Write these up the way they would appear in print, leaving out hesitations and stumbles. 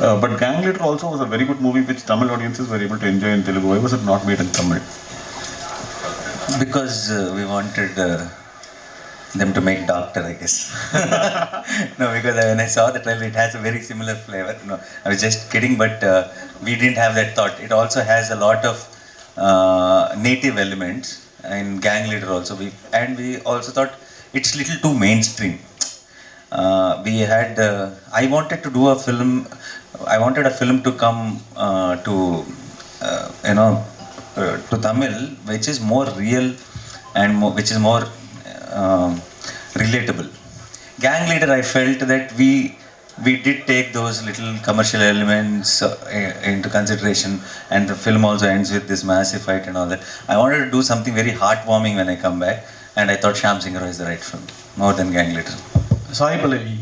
But Gang Leader also was a very good movie which Tamil audiences were able to enjoy in Telugu. Why was it not made in Tamil? Because we wanted them to make Doctor, I guess. No, because when I saw the trailer, it has a very similar flavor. No, I was just kidding, but we didn't have that thought. It also has a lot of native elements in Gang Leader also. We also thought it's little too mainstream. We had, I wanted to do a film, I wanted a film to come to, to Tamil, which is more real and which is more relatable. Gang Leader, I felt that we did take those little commercial elements into consideration, and the film also ends with this massive fight and all that. I wanted to do something very heartwarming when I come back, and I thought Shyam Singh Roy is the right film, more than Gang Leader. Sai Pallavi,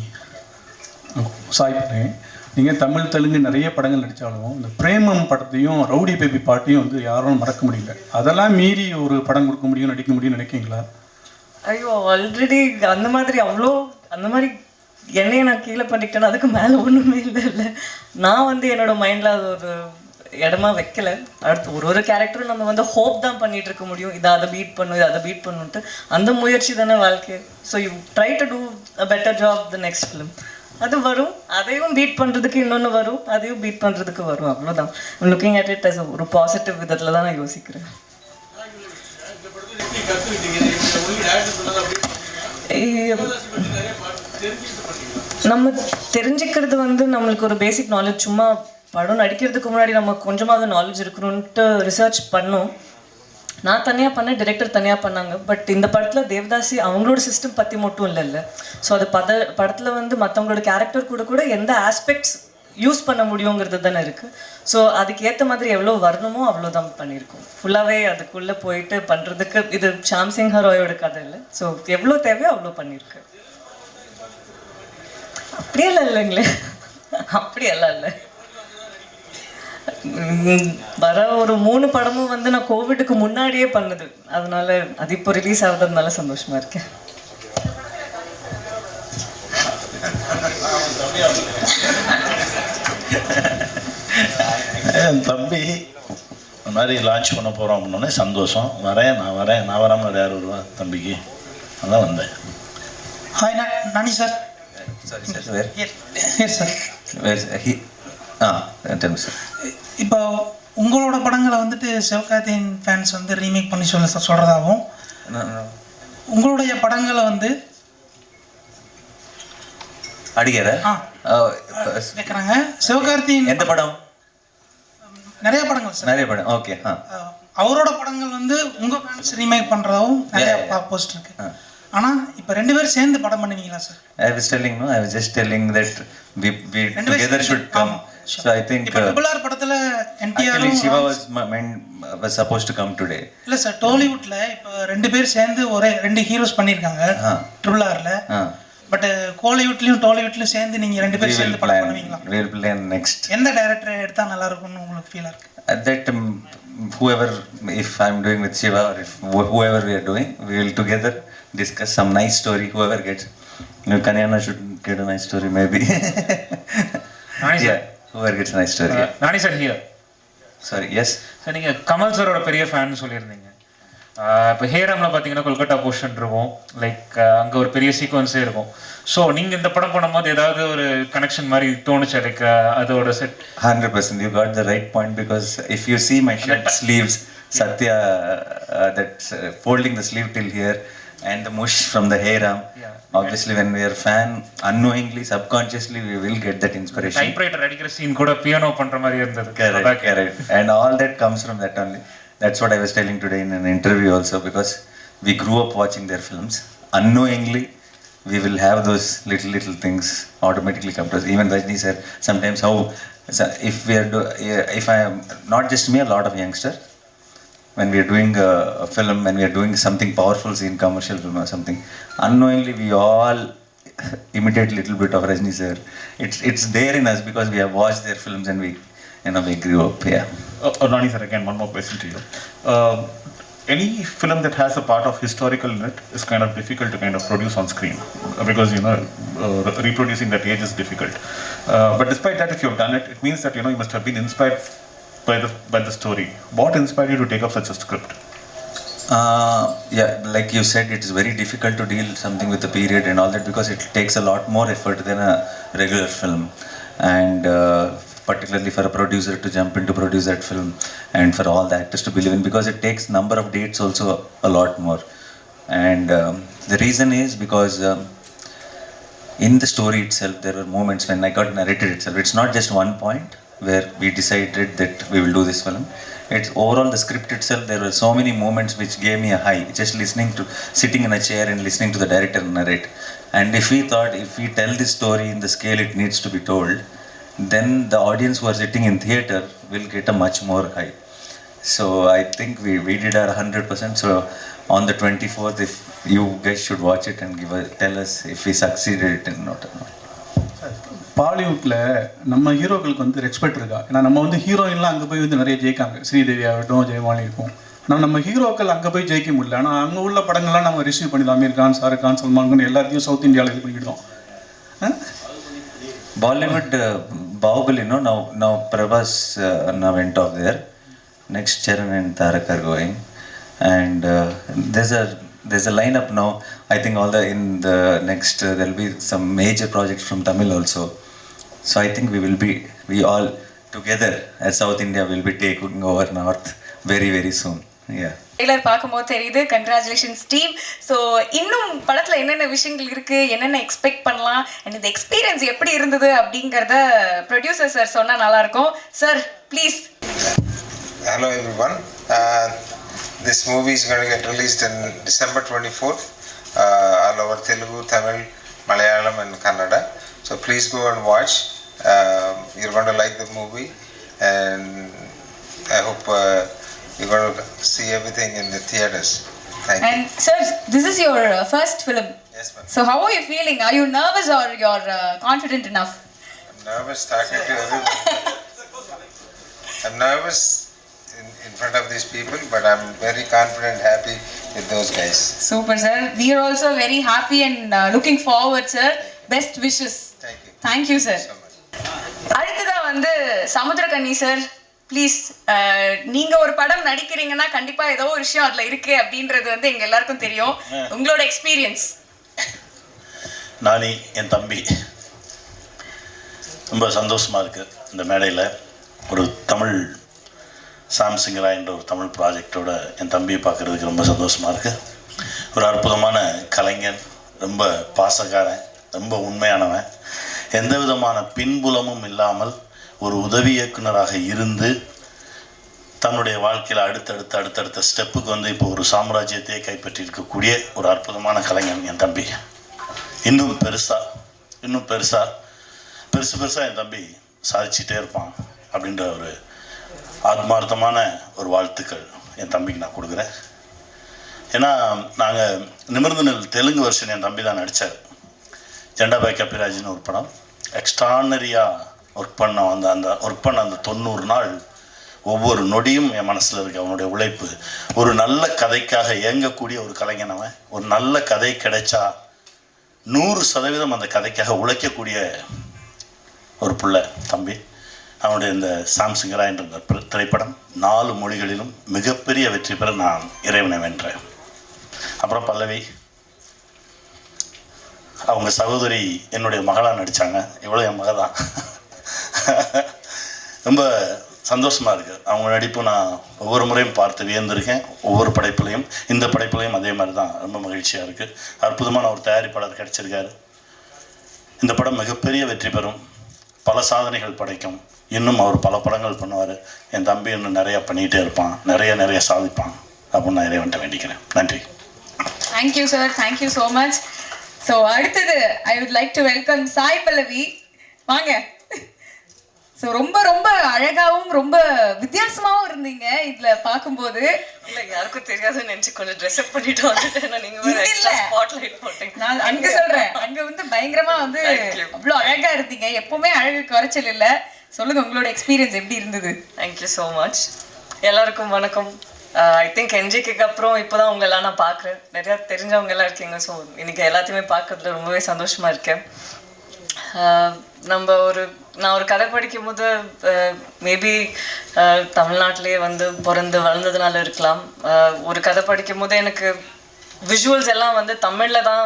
நீங்கள் தமிழ் தெலுங்கு நிறைய படங்கள் நடித்தாலும் இந்த பிரேமம் படத்தையும் rowdy baby பாட்டையும் வந்து யாரும் மறக்க முடியல. அதெல்லாம் மீறி ஒரு படம் கொடுக்க முடியும், நடிக்க முடியும்னு நினைக்கிங்களா? ஐயோ, ஆல்ரெடி அந்த மாதிரி என்னையை நான் கீழே பண்ணிக்கிட்டேன்னா அதுக்கு மேலே ஒன்றுமே இல்லை. நான் வந்து என்னோட மைண்டில் அது ஒரு இடமா வைக்கல. அடுத்து ஒரு கேரக்டரும் நம்ம வந்து ஹோப் தான் பண்ணிகிட்டு இருக்க முடியும், அதை பீட் பண்ணுன்ட்டு. அந்த முயற்சி தானே வாழ்க்கை. So you try to do a better job the next film. அது வரும், அதையும் பீட் பண்ணுறதுக்கு இன்னொன்று வரும், அதையும் பீட் பண்ணுறதுக்கு வரும். அவ்வளோதான். லுக்கிங் அட் இட் அஸ் ஒரு பாசிட்டிவ் விதத்தில் தான் நான் யோசிக்கிறேன். நம்ம தெரிஞ்சுக்கிறது வந்து நம்மளுக்கு ஒரு பேசிக் நாலேஜ். சும்மா படம் நடிக்கிறதுக்கு முன்னாடி நம்ம கொஞ்சமாவது நாலேஜ் இருக்கணும்ன்ட்டு ரிசர்ச் பண்ணோம். நான் தனியாக பண்ணேன், டைரக்டர் தனியாக பண்ணாங்க. பட் இந்த படத்தில் தேவதாசி அவங்களோட சிஸ்டம் பற்றி மட்டும் இல்லை. ஸோ அது படத்தில் வந்து மற்றவங்களோட கேரக்டர் கூட எந்த ஆஸ்பெக்ட்ஸ் யூஸ் பண்ண முடியுங்கிறது தானே இருக்குது. ஸோ அதுக்கு ஏற்ற மாதிரி எவ்வளோ வரணுமோ அவ்வளோதான் பண்ணியிருக்கோம். ஃபுல்லாகவே அதுக்குள்ளே போயிட்டு பண்ணுறதுக்கு இது ஷாம் சிங் ராயோட கதை இல்லை. ஸோ எவ்வளோ தேவையோ அவ்வளோ பண்ணியிருக்கு. அப்படியெல்லாம் இல்லைங்களே, அப்படியெல்லாம் இல்லை. வர ஒரு 3 படமும் வந்து நான் கோவிடுக்கு முன்னாடியே பண்ணது. அதனால அது இப்போ ரிலீஸ் ஆகுறதுனால சந்தோஷமா இருக்கேன். என் தம்பி இந்த மாதிரி லான்ச் பண்ண போகிறோம் அப்படின்னோடனே சந்தோஷம். நான் வராமல் யார் வருவா தம்பிக்கு? அதான் வந்தேன். ஹாய் நானி சார். இப்போ உங்களோட படங்களை வந்துட்டு சிவகார்த்தியின் ஃபேன்ஸ் வந்து ரீமேக் பண்ணி சொல்கிறதாகவும், உங்களுடைய படங்களை வந்து அடிக்கிற கேட்குறாங்க. சிவகார்த்தியின் எந்த படம்? நிறைய படங்கள் சார், நிறைய படம். ஓகே. அவரோட படங்கள் வந்து உங்கள் ஃபேன்ஸ் ரீமேக் பண்ணுறதாகவும் நிறைய போஸ்ட் இருக்கு. ஆனால் இப்போ 2 பேரும் சேர்ந்து படம் பண்ணுவீங்களா sir? I was just telling that we together should come. So I think triple படத்துல NTR actually Shiva was supposed to come today. இல்ல சார், டாலிவுட்ல இப்போ 2 பேர் சேர்ந்து ஒரே 2 ஹீரோஸ் பண்ணிருக்காங்க ட்ரிபிள் ஆர்ல. பட் கோலிவுட்லயும் டாலிவுட்லயும் சேர்ந்து நீங்க 2 பேர் சேர்ந்து படம் பண்ணுவீங்களா? We will plan next. எந்த டைரக்டர் எடுத்தா நல்லா இருக்கும்னு உங்களுக்கு ஃபீல் இருக்கு? That whoever, if I'm doing with Shiva or if whoever we are doing, we will together discuss some nice story. Whoever gets, Kanyana should get a nice story maybe. Yeah, whoever gets a nice story. Nani sir here. Sorry, yes. Sir நீங்கள் கமல் சாரோட பெரிய fan சொல்லியிருந்தீங்க. இப்போ ஹேராமில் பார்த்தீங்கன்னா Kolkata portion இருக்கும், like அங்கே ஒரு பெரிய சீக்வன்ஸே இருக்கும். ஸோ நீங்கள் இந்த படம் பண்ணும்போது ஏதாவது ஒரு கனெக்ஷன் மாதிரி தோணுச்சு? லைக் அதோட set 100%. You got the right point, because if you see my shirt sleeves, Satya that's folding the sleeve till here, and the mush from the Heyram. Obviously, when we are fan, unknowingly, subconsciously, we will get that inspiration. Typewriter அடிக்கிற scene கூட piano பண்ற மாதிரி இருந்தது. Correct. And all that comes from that only. That's what I was telling today in an interview also, because we grew up watching their films. Unknowingly, we will have those little things automatically come to us. Even Rajni sir, sometimes if I am, not just me, a lot of youngsters, when we are doing a film, when we are doing something powerful scene, commercial film or something, unknowingly we all imitate little bit of Rajni sir. It's there in us because we have watched their films and we grew up. Yeah. Nani sir, again one more question to you. any film that has a part of historical in it is kind of difficult to kind of produce on screen because reproducing that age is difficult. But despite that, if you've done it, it means that you must have been inspired by the story. What inspired you to take up such a script? Yeah, like you said, it's very difficult to deal something with the period and all that because it takes a lot more effort than a regular film, and particularly for a producer to jump in to produce that film and for all the actors to believe in, because it takes number of dates also a lot more. And the reason is because in the story itself there were moments when I got narrated itself. It's not just one point where we decided that we will do this film. It's overall the script itself. There were so many moments which gave me a high, just sitting in a chair and listening to the director narrate. And if we thought, if we tell this story in the scale it needs to be told, then the audience who are sitting in theater will get a much more high. So I think we did our 100%. So on the 24th, if you guys should watch it and tell us if we succeeded it or not. பாலிவுட்டில் நம்ம ஹீரோக்களுக்கு வந்து respect இருக்கா? ஏன்னா நம்ம வந்து ஹீரோயின்லாம் அங்கே போய் வந்து நிறைய ஜெயிக்காங்க, ஸ்ரீதேவி ஆகட்டும், ஜெயமாலி இருக்கும். ஆனால் நம்ம ஹீரோக்கள் அங்கே போய் ஜெயிக்க முடியல. ஆனால் அங்கே உள்ள படங்கள்லாம் நம்ம ரிசீவ் பண்ணிடலாம். அமீர் கான், ஷாருக் கான், சல்மான் கான் எல்லாத்தையும் சவுத் இந்தியாவில் இது பண்ணிக்கிட்டோம். Bollywood, Bahubali, now Prabhas now went off there. Next Charan and Tarak are going, and there's a lineup now. I think in the next there'll be some major projects from Tamil also. So I think we all together as South India will be taking over North very very soon. Yeah. Trailer பார்க்கும்போது தெரியுது. Congratulations team. So இன்னும் படத்தில் என்னென்ன விஷயங்கள் இருக்குது, என்னென்ன expect பண்ணலாம், and இந்த எக்ஸ்பீரியன்ஸ் எப்படி இருந்தது அப்படிங்கிறத ப்ரொடியூசர் சார் சொன்னால் நல்லாயிருக்கும். Sir please. Hello everyone. This movie is going to get released in December 24th all over Telugu, Tamil, Malayalam and Kannada. So please go and watch. You're going to like the movie, and I hope you're going to see everything in the theaters. Thank you. And sir, this is your first film. Yes, ma'am. So how are you feeling? Are you nervous or you're confident enough? I'm nervous talking to everyone. I'm nervous in front of these people, but I'm very confident, happy with those guys. Super sir. We are also very happy and looking forward sir. Best wishes. Thank you. Thank you sir. So much. அடுத்ததா வந்து Samuthirakani sir please. நீங்க ஒரு படம் நடிக்கிறீங்கன்னா கண்டிப்பா ஏதோ ஒரு விஷயம் அதுல இருக்கு அப்படின்றது வந்து எங்க எல்லாருக்கும் தெரியும். உங்களோட எக்ஸ்பீரியன்ஸ். நானி என் தம்பி ரொம்ப சந்தோஷமாக இருக்குது. இந்த மேடையில் ஒரு தமிழ் சாம்சிங்கரா என்ற ஒரு தமிழ் ப்ராஜெக்டோட என் தம்பியை பார்க்குறதுக்கு ரொம்ப சந்தோஷமாக இருக்குது. ஒரு அற்புதமான கலைஞன், ரொம்ப பாசக்காரன், ரொம்ப உண்மையானவன், எந்த விதமான பின்புலமும் இல்லாமல் ஒரு உதவி இயக்குனராக இருந்து தன்னுடைய வாழ்க்கையில் அடுத்தடுத்த ஸ்டெப்புக்கு வந்து இப்போ ஒரு சாம்ராஜ்யத்தையே கைப்பற்றி இருக்கக்கூடிய ஒரு அற்புதமான கலைஞன் என் தம்பி. இன்னும் பெருசாக என் தம்பி சாதிச்சுட்டே இருப்பான் அப்படின்ற ஒரு ஆத்மார்த்தமான ஒரு வாழ்த்துக்கள் என் தம்பிக்கு நான் கொடுக்குறேன். ஏன்னா நாங்கள் நிமிர்ந்து நெல் தெலுங்கு வருஷன் என் தம்பி தான் நடித்தார். ஜெண்டாபாய் கபிராஜின்னு ஒரு படம் எக்ஸ்ட்ரானரியாக ஒர்க் பண்ண அந்த 90 நாள் ஒவ்வொரு நொடியும் என் மனசில் இருக்க அவனுடைய உழைப்பு. ஒரு நல்ல கதைக்காக இயங்கக்கூடிய ஒரு கலைஞனவன். ஒரு நல்ல கதை கிடைச்சா 100% அந்த கதைக்காக உழைக்கக்கூடிய ஒரு பிள்ளை தம்பி. அவனுடைய இந்த சாம்சிங்கரா என்ற திரைப்படம் 4 மொழிகளிலும் மிகப்பெரிய வெற்றி பெற நான் இறைவனை வென்றேன். அப்புறம் பல்லவி, அவங்க சகோதரி என்னுடைய மகளாக நடித்தாங்க. இவ்வளோ என் மகள் தான். ரொம்ப சந்தோஷமாக இருக்குது. அவங்க நடிப்பு நான் ஒவ்வொரு முறையும் பார்த்து வியந்திருக்கேன். ஒவ்வொரு படைப்புலையும், இந்த படைப்புலையும் அதே மாதிரி தான். ரொம்ப மகிழ்ச்சியாக இருக்குது. அற்புதமான ஒரு தயாரிப்பாளர் கிடைச்சிருக்காரு. இந்த படம் மிகப்பெரிய வெற்றி பெறும், பல சாதனைகள் படைக்கும். இன்னும் அவர் பல படங்கள் பண்ணுவார். என் தம்பி இன்னும் நிறையா பண்ணிகிட்டே இருப்பான், நிறைய சாதிப்பான் அப்படின்னு நான் இறைவன்ட்ட வேண்டிக்கிறேன். நன்றி. Thank you sir. Thank you so much. So அடுத்தது I would like to welcome Sai Pallavi. வாங்க. ஸோ ரொம்ப அழகாகவும் ரொம்ப வித்தியாசமாகவும் இருந்தீங்க இதில் பார்க்கும்போது. இல்லை, யாருக்கும் தெரியாதுன்னு நினச்சி கொஞ்சம் ட்ரெஸ்அப் பண்ணிட்டு வந்துட்டேன். நீங்கள் ஸ்பாட்லைட் போட்டீங்க. நான் அங்கே சொல்கிறேன், அங்கே வந்து பயங்கரமாக வந்து அவ்வளோ அழகாக இருந்தீங்க. எப்போவுமே அழகு குறைச்சல் இல்லை. சொல்லுங்கள், உங்களோட எக்ஸ்பீரியன்ஸ் எப்படி இருந்தது? Thank you so much. எல்லாருக்கும் வணக்கம். ஐ திங்க் என்ஜிக்கு அப்புறம் இப்போ தான் உங்களெல்லாம் நான் பார்க்குறேன். நிறையா தெரிஞ்சவங்க எல்லாம் இருக்கீங்க. ஸோ இன்றைக்கி எல்லாத்தையுமே பார்க்கறதுல ரொம்பவே சந்தோஷமாக இருக்கேன். நான் ஒரு கதை படிக்கும் போது மேபி தமிழ்நாட்டிலே வந்து பிறந்து வளர்ந்ததுனால இருக்கலாம். ஒரு கதை படிக்கும் போது எனக்கு விஷுவல்ஸ் எல்லாம் வந்து தமிழில் தான்,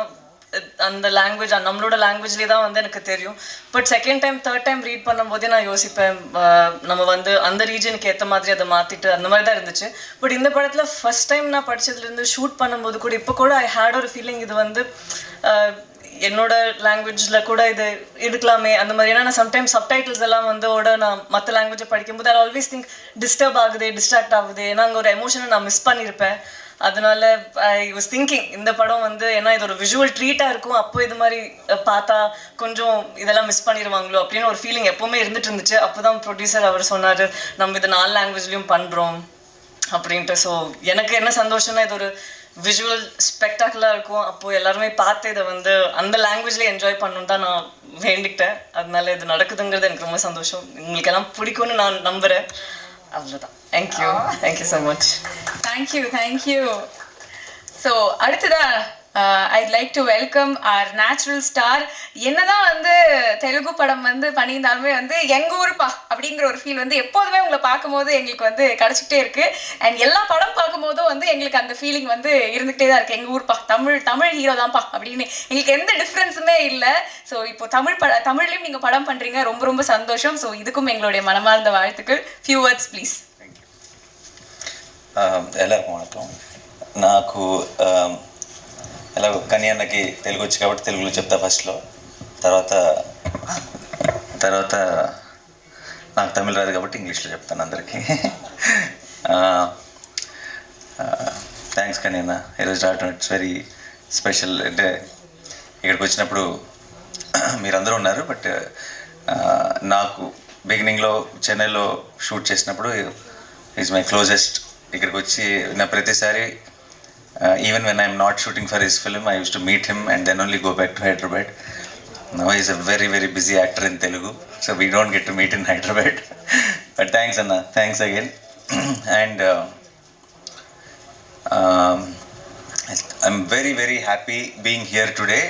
அந்த லாங்குவேஜ் நம்மளோட லாங்குவேஜ்லேயே தான் வந்து எனக்கு தெரியும். But second time third time read பண்ணும்போதே நான் யோசிப்பேன், நம்ம வந்து அந்த ரீஜனுக்கு ஏற்ற மாதிரி அதை மாற்றிட்டு அந்த மாதிரி தான் இருந்துச்சு. பட் இந்த படத்தில் ஃபஸ்ட் டைம் நான் படித்ததுலேருந்து ஷூட் பண்ணும்போது கூட இப்போ கூட ஐ ஹேட் ஒரு ஃபீலிங், இது வந்து என்னோட லாங்குவேஜில் கூட இது எடுக்கலாமே அந்த மாதிரி. ஏன்னா நான் சம்டைம்ஸ் சப்டைட்டில்ஸ் எல்லாம் வந்து நான் மற்ற லாங்குவேஜை படிக்கும்போது ஐ ஆல்வேஸ் திங்க் டிஸ்டர்ப் ஆகுது, டிஸ்ட்ராக்ட் ஆகுது, ஏன்னா அங்கே ஒரு எமோஷனை நான் மிஸ் பண்ணியிருப்பேன். அதனால ஐ வாஸ் திங்கிங் இந்த படம் வந்து ஏன்னா இது ஒரு விஷுவல் ட்ரீட்டாக இருக்கும், அப்போ இது மாதிரி பார்த்தா கொஞ்சம் இதெல்லாம் மிஸ் பண்ணிடுவாங்களோ அப்படின்னு ஒரு ஃபீலிங் எப்போவுமே இருந்துட்டு இருந்துச்சு. அப்போ தான் ப்ரொடியூசர் அவர் சொன்னார், நம்ம இது 4 லாங்குவேஜ்லேயும் பண்ணுறோம் அப்படின்ட்டு. ஸோ எனக்கு என்ன சந்தோஷம்னா இது ஒரு விஷுவல் ஸ்பெக்டாக்குலராக இருக்கும், அப்போது எல்லாருமே பார்த்து இதை வந்து அந்த லாங்குவேஜ்லேயே என்ஜாய் பண்ணணுன்னு தான் நான் வேண்டிக்கிட்டேன். அதனால இது நடக்குதுங்கிறது எனக்கு ரொம்ப சந்தோஷம். உங்களுக்கு எல்லாம் பிடிக்கும்னு நான் நம்புகிறேன். அவ்வளோதான். Thank you so much. Thank you. So அடுத்ததா I'd like to welcome our natural star. என்னதான் வந்து தெலுங்கு படம் வந்து பண்ணியிருந்தாலுமே வந்து எங்கள் ஊருப்பா அப்படிங்கிற ஒரு ஃபீல் வந்து எப்போதுமே உங்களை பார்க்கும்போது எங்களுக்கு வந்து கிடச்சிக்கிட்டே இருக்குது. அண்ட் எல்லா படம் பார்க்கும்போதும் வந்து எங்களுக்கு அந்த ஃபீலிங் வந்து இருந்துகிட்டே தான் இருக்குது, எங்கள் ஊர்ப்பா, தமிழ் ஹீரோ தான்ப்பா அப்படின்னு. எங்களுக்கு எந்த டிஃப்ரென்ஸுமே இல்லை. ஸோ இப்போ தமிழ்லையும் நீங்கள் படம் பண்ணுறீங்க, ரொம்ப ரொம்ப சந்தோஷம். ஸோ இதுக்கும் எங்களுடைய மனமார்ந்த வாழ்த்துக்கள். Few words please. எல்லாருக்கும் వణకం. నాకు ఎలా కన్యాన్నకి తెలుగు వచ్చి కాబట్టి తెలుగులో చెప్తా ఫస్ట్లో, తర్వాత నాకు తమిళ రాదు కాబట్టి ఇంగ్లీష్లో చెప్తాను అందరికీ. థ్యాంక్స్ కన్యన్న, ఈరోజు రావడం ఇట్స్ వెరీ స్పెషల్. అంటే ఇక్కడికి వచ్చినప్పుడు మీరందరూ ఉన్నారు, బట్ నాకు బిగినింగ్లో చెన్నైలో షూట్ చేసినప్పుడు ఈజ్ మై క్లోజెస్ట్. ఇక్కడికి వచ్చి నా ప్రతిసారి even when I'm not shooting for his film I use to meet him and then only go back to Hyderabad. Now is a very very busy actor in Telugu, so we don't get to meet in Hyderabad. But thanks అన్న, thanks again. And I'm very very happy being here today.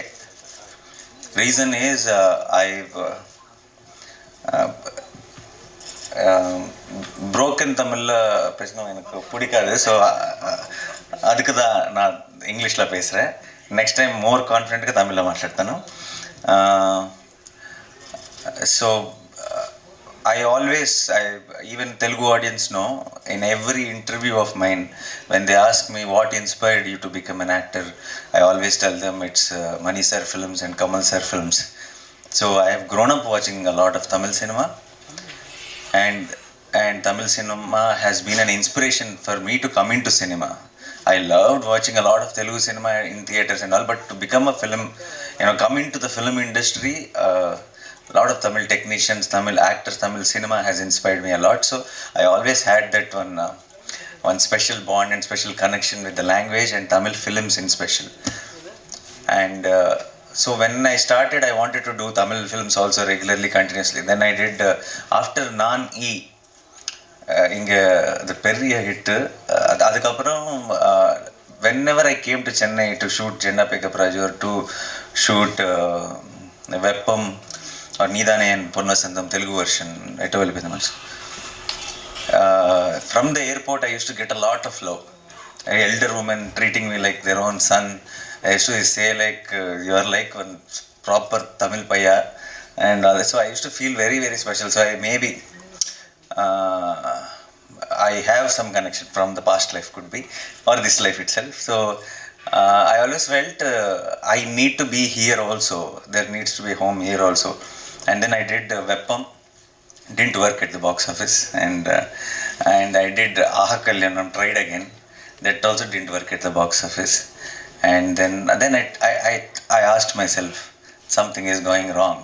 Reason is broken தமிழில் பேசினா எனக்கு பிடிக்காது. So அதுக்கு தான் நான் இங்கிலீஷில் பேசுகிறேன். నెక్స్ట్ టైం మోర్ కాన్ఫిడెంట్గా తమిళ్లో మాట్లాడతాను. So I even Telugu audience know, in every interview of mine, when they ask me what inspired you to become an actor, I always tell them it's Mani Sir films and Kamal Sir films. So I have grown up watching a lot of Tamil cinema, and Tamil cinema has been an inspiration for me to come into cinema. I loved watching a lot of Telugu cinema in theaters and all, but to become a film, come into the film industry, a lot of Tamil technicians, Tamil actors, Tamil cinema has inspired me a lot. So I always had that one special bond and special connection with the language and Tamil films in special. And so when I started, I wanted to do Tamil films also regularly, continuously. Then I did after Naan-E, இங்கே அது பெரிய hit. அதுக்கப்புறம் whenever I came to Chennai to shoot Jenna Pickup Raju or to shoot Veppam or Needane and Ponnasandam Telugu version, from the airport I used to get a lot of love. Elder women treating me like their own son. I used to say like, you are like one proper Tamil paya, and so I used to feel very very special. So I have some connection from the past life, could be, or this life itself. So I always felt I need to be here also. There needs to be home here also. And then I did Veppam, didn't work at the box office, and I did Aha Kalyanam, tried again, that also didn't work at the box office. And then I asked myself, something is going wrong.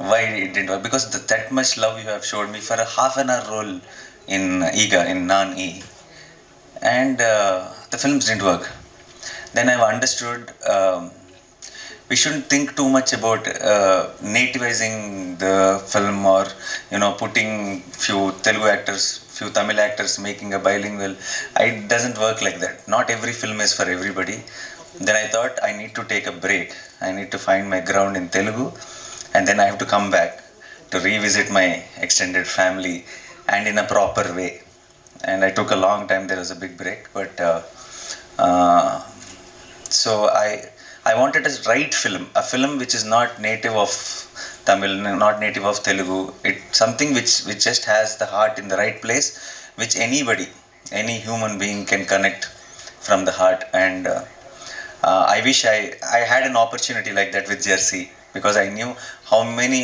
Why it didn't work? Because that much love you have showed me for a half an hour role in Iga, in Naan-E, and the films didn't work. Then I've understood we shouldn't think too much about nativizing the film, or putting few Telugu actors, few Tamil actors, making a bilingual. It doesn't work like that. Not every film is for everybody. Then I thought I need to take a break. I need to find my ground in Telugu, and then I have to come back to revisit my extended family and in a proper way. And I took a long time. There was a big break, but so I wanted a right film, a film which is not native of Tamil, not native of Telugu. It's something which just has the heart in the right place, which anybody, any human being can connect from the heart. And I wish I had an opportunity like that with Jersey, because I knew how many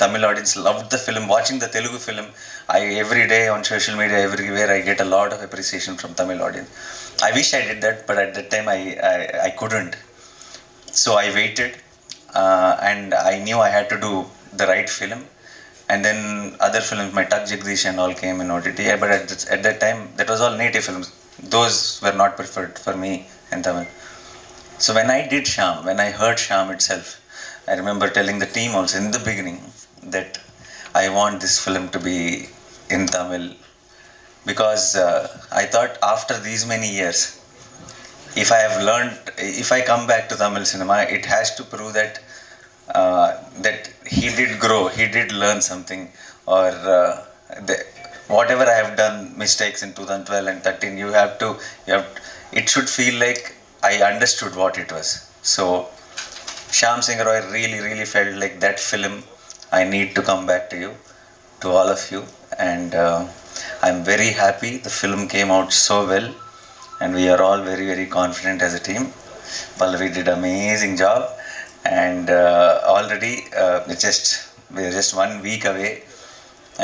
Tamil audience loved the film. Watching the Telugu film, every day on social media, everywhere, I get a lot of appreciation from Tamil audience. I wish I did that, but at that time I couldn't. So I waited, and I knew I had to do the right film. And then other films, my Tuck Jagdish and all came in OTT. But at that time, that was all native films. Those were not preferred for me in Tamil. So when I did Shyam, when I heard Shyam itself, I remember telling the team also in the beginning that I want this film to be in Tamil, because I thought after these many years, if I come back to Tamil cinema, it has to prove that that he did grow, he did learn something, or whatever I have done mistakes in 2012 and 13, it should feel like I understood what it was. So Shyam Singh Roy really felt like that film. I need to come back to you, to all of you, and I'm very happy the film came out so well, and we are all very confident as a team. Pallavi did amazing job, and already we are just 1 week away,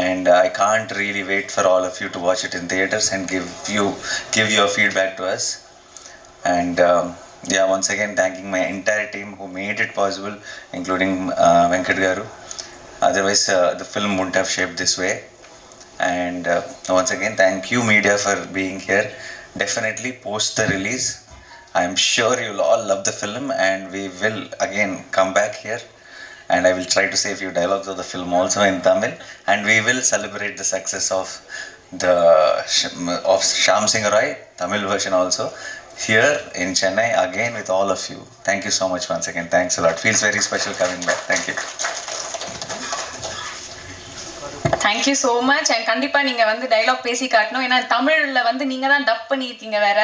and I can't really wait for all of you to watch it in theaters and give your feedback to us. And once again, thanking my entire team who made it possible, including Venkat Garu. Otherwise, the film wouldn't have shaped this way. And once again, thank you media for being here. Definitely post the release, I'm sure you'll all love the film, and we will again come back here, and I will try to say a few dialogues of the film also in Tamil, and we will celebrate the success of Shyam Singh Roy Tamil version also here in Chennai again with all of you. Thank you so much once again. Thanks a lot. Feels very special coming back. Thank you. Thank you so much. And கண்டிப்பாக நீங்கள் வந்து dialogue பேசி காட்டணும், ஏன்னா தமிழில் வந்து நீங்கள் தான் டப் பண்ணியிருக்கீங்க வேற.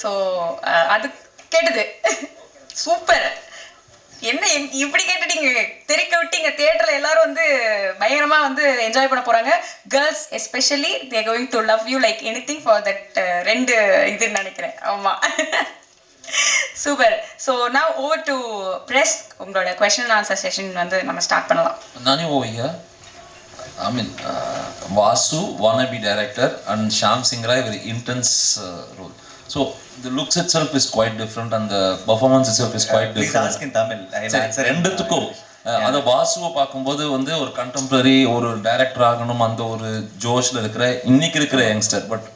ஸோ அது கேட்டுது சூப்பர். என்ன இப்படி கேட்டுட்டீங்க, தெரிக்க விட்டீங்க. தியேட்டரில் எல்லாரும் வந்து பயங்கரமாக வந்து என்ஜாய் பண்ண போகிறாங்க. Girls especially they going to love you like anything for that 2 இதுன்னு நினைக்கிறேன். ஆமாம், சூப்பர். ஸோ நான் ஓவர் டு ப்ரெஸ். உங்களோட கொஸ்டின் அண்ட் ஆன்சர் செஷன் வந்து நம்ம ஸ்டார்ட் பண்ணலாம். நானே ஓய்யா I mean, Vasu, wannabe director, and Shyam Singh Roy, very intense role. So the looks itself is quite different, and the performance itself is quite different. Please ask in Tamil. ரெண்டுத்துக்கும் அந்த வாசுவை பார்க்கும்போது வந்து ஒரு contemporary ஒரு director ஆகணும் அந்த ஒரு ஜோஷில் இன்னைக்கு இருக்கிற யங்ஸ்டர். பட்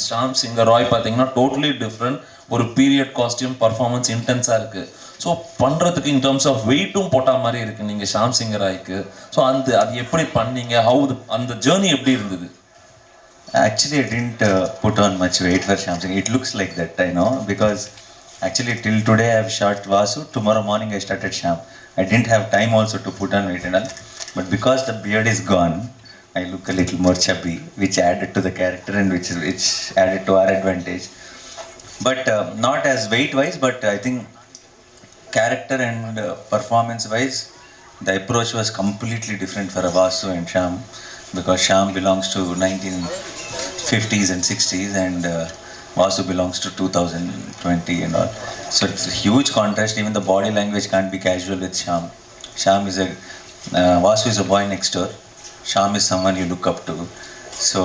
ஷாம் சிங் ராய் பார்த்தீங்கன்னா டோட்டலி டிஃப்ரெண்ட். ஒரு பீரியட் காஸ்டியூம் பர்ஃபார்மன்ஸ் இன்டென்ஸாக இருக்குது. ஸோ பண்ணுறதுக்கு இன் டர்ம்ஸ் ஆஃப் வெயிட்டும் போட்டால் மாதிரி இருக்குது நீங்கள் ஷாம் சிங் ராய்க்கு. ஸோ அது எப்படி பண்ணீங்க, அந்த ஜேர்னி எப்படி இருந்தது? Actually, I didn't put on much weight for Shyam Singh. It looks like that, I know, because actually till today I have shot Vasu. Tomorrow morning I started Shyam. I didn't have time also to put on weight and all. But because the beard is gone, I look a little more chubby, which added to the character and which added to our advantage. But not as weight-wise, but I think character and performance-wise, the approach was completely different for Vasu and Shyam, because Shyam belongs to 1950s and 60s, and Vasu belongs to 2020 and all. So it's a huge contrast. Even the body language can't be casual with Shyam. Vasu is a boy next door. Shyam is someone you look up to. So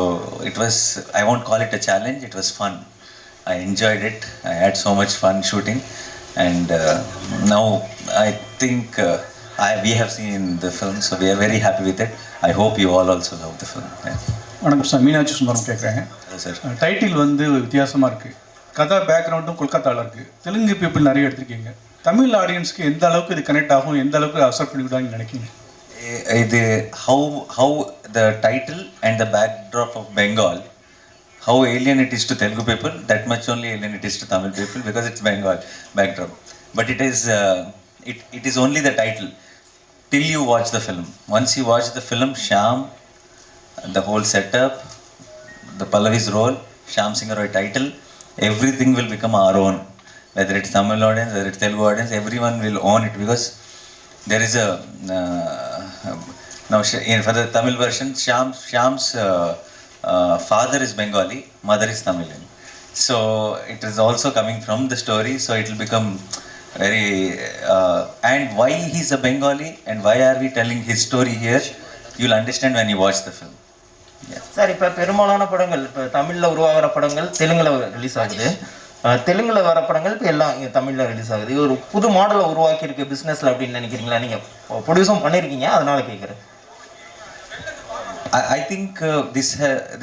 it was, I won't call it a challenge, it was fun. I enjoyed it. I had so much fun shooting, and now I think we have seen the film, so we are very happy with it. I hope you all also love the film. வணக்கம் sir, Meenakshi Sundaram கேட்குறேன். Sir, title வந்து வித்தியாசமாக இருக்குது. கதை பேக்ரவுண்டும் கொல்கத்தாவில் இருக்குது. Telugu people நிறைய எடுத்திருக்கீங்க. தமிழ் ஆடியன்ஸ்க்கு எந்த அளவுக்கு இது கனெக்ட் ஆகும், எந்த அளவுக்கு அக்செப்ட் பண்ணிவிடுவாங்கன்னு நினைக்கிறீங்க? How the title and the backdrop of Bengal, how alien it is to Telugu people, that much only alien it is to Tamil people because it's Bengal backdrop. But it is only the title till you watch the film. Once you watch the film, Shyam, the whole setup, the Pallavi's role, Shyam Singh Roy title, everything will become our own. Whether it's Tamil audience, whether it's Telugu audience, everyone will own it because there is a now for the Tamil version, Shyam's father is Bengali, mother is Tamilian. So it is also coming from the story. So it will become very and why he's a Bengali and why are we telling his story here? You'll understand when you watch the film. Sir, இப்போ பெரும்பாலான படங்கள் இப்போ தமிழில் உருவாகிற படங்கள் தெலுங்கில் release ஆகுது. தெலுங்கில் வர படங்கள் இப்போ எல்லாம் இங்கே தமிழில் ரிலீஸ் ஆகுது. இது ஒரு புது மாடலை உருவாக்கியிருக்கு பிஸ்னஸில் அப்படின்னு நினைக்கிறீங்களா? நீங்கள் ப்ரொடியூஸும் பண்ணியிருக்கீங்க, அதனால கேட்குறேன். I think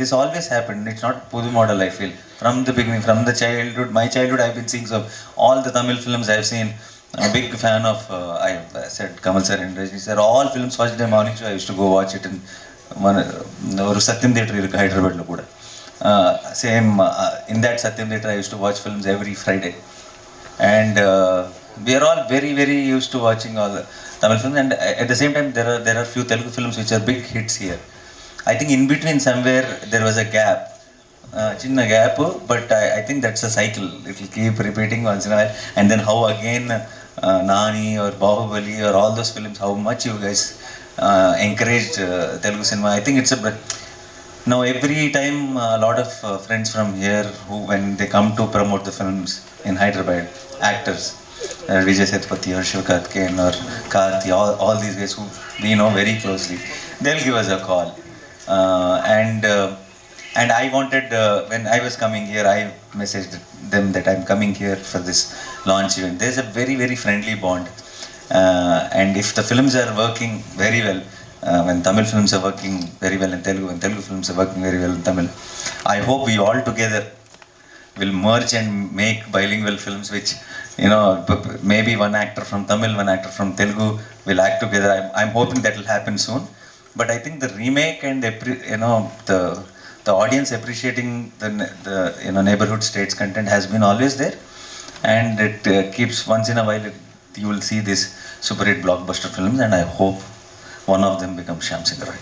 this always happened. It's not Pudu model, I feel. From the beginning, from the childhood, my childhood, I've been seeing so all the Tamil films I've seen. I'm a big fan of, I said Kamal sir and Rajni sir. All films first day morning show, I used to go watch it in Satyam Theatre in Hyderabad. Same, in that Satyam Theatre, I used to watch films every Friday. And we are all very, very used to watching all the Tamil films. And at the same time, there are few Telugu films which are big hits here. I think in between somewhere there was a gap, chinna gap, but I think that's a cycle. It will keep repeating once in a while. And then how again Nani or Bahubali or all those films, how much you guys encouraged Telugu cinema. I think it's now every time a lot of friends from here who when they come to promote the films in Hyderabad, actors, Vijay Sethupathi or Shivkarthikeyan or Karthi, all these guys who we know very closely, they'll give us a call. And I wanted, when I was coming here, I messaged them that I'm coming here for this launch event. There's a very, very friendly bond. And if the films are working very well, when Tamil films are working very well in Telugu, and Telugu films are working very well in Tamil, I hope we all together will merge and make bilingual films which, you know, maybe one actor from Tamil, one actor from Telugu will act together. I'm hoping that will happen soon. But I think the remake and the audience appreciating the neighborhood states content has been always there, and it keeps once in a while you will see these super hit blockbuster films, and I hope one of them becomes Shyam Singh Roy.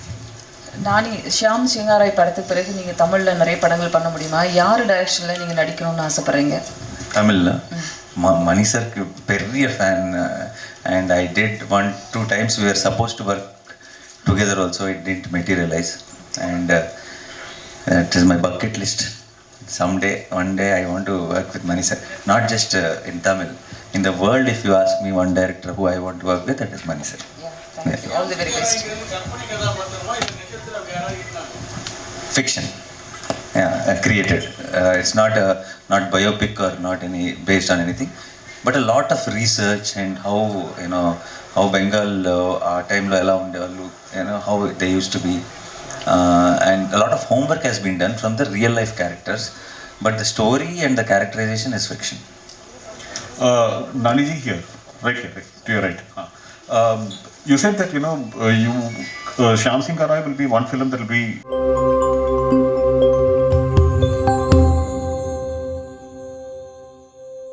நானி ஷியாம் சிங்காராய் படத்துக்கு பிறகு நீங்கள் தமிழில் நிறைய படங்கள் பண்ண முடியுமா? யார் டைரக்ஷனில் நீங்கள் நடிக்கணும்னு ஆசைப்பட்றீங்க? தமிழில் மணி சருக்கு பெரிய fan, and I did 1-2 times we were supposed to work together also. It didn't materialize, and it is my bucket list. One day I want to work with Mani sir, not just in Tamil, in the world. If you ask me one director who I want to work with, that is Mani sir. Thank you. All the very best. Fiction, created. It's not biopic or not any based on anything, but a lot of research and how Bengal time lo ela undevallu, how they used to be, and a lot of homework has been done from the real life characters, but the story and the characterization is fiction. Naniji here, right here, right, to your right. You said that Shyam Singh Roy will be one film that will be